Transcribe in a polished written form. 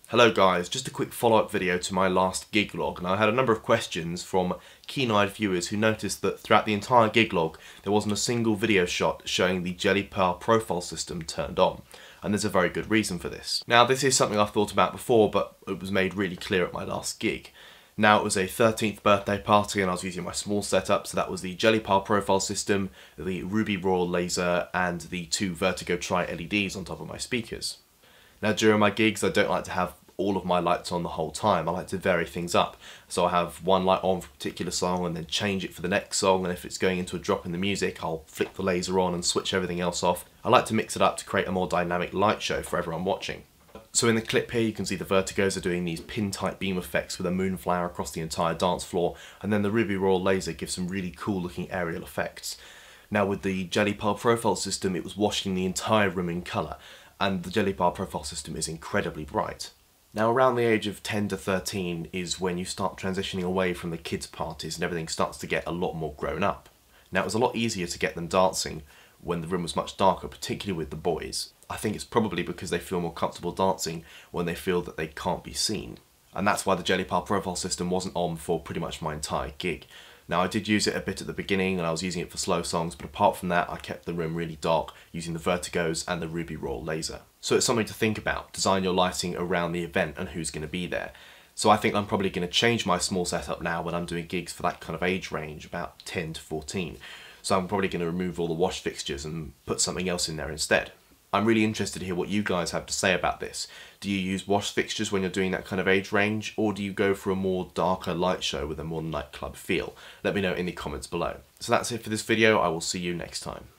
Hello guys, just a quick follow-up video to my last gig log, and I had a number of questions from keen-eyed viewers who noticed that throughout the entire gig log there wasn't a single video shot showing the Jelly Pearl profile system turned on, and there's a very good reason for this. Now this is something I've thought about before, but it was made really clear at my last gig. Now it was a 13th birthday party and I was using my small setup, so that was the Jelly Pearl profile system, the Ruby Raw laser and the two Vertigo Tri LEDs on top of my speakers. Now during my gigs I don't like to have all of my lights on the whole time. I like to vary things up. So I have one light on for a particular song and then change it for the next song, and if it's going into a drop in the music I'll flick the laser on and switch everything else off. I like to mix it up to create a more dynamic light show for everyone watching. So in the clip here you can see the Vertigos are doing these pin-type beam effects with a moonflower across the entire dance floor, and then the Ruby Raw laser gives some really cool looking aerial effects. Now with the Jelly Pearl profile system it was washing the entire room in colour, and the Jelly Pearl profile system is incredibly bright. Now around the age of 10 to 13 is when you start transitioning away from the kids' parties and everything starts to get a lot more grown up. Now it was a lot easier to get them dancing when the room was much darker, particularly with the boys. I think it's probably because they feel more comfortable dancing when they feel that they can't be seen. And that's why the Jelly Pearl profile system wasn't on for pretty much my entire gig. Now I did use it a bit at the beginning and I was using it for slow songs, but apart from that I kept the room really dark using the Vertigos and the Ruby Raw laser. So it's something to think about, design your lighting around the event and who's going to be there. So I think I'm probably going to change my small setup now when I'm doing gigs for that kind of age range, about 10 to 14. So I'm probably going to remove all the wash fixtures and put something else in there instead. I'm really interested to hear what you guys have to say about this. Do you use wash fixtures when you're doing that kind of age range, or do you go for a more darker light show with a more nightclub feel? Let me know in the comments below. So that's it for this video, I will see you next time.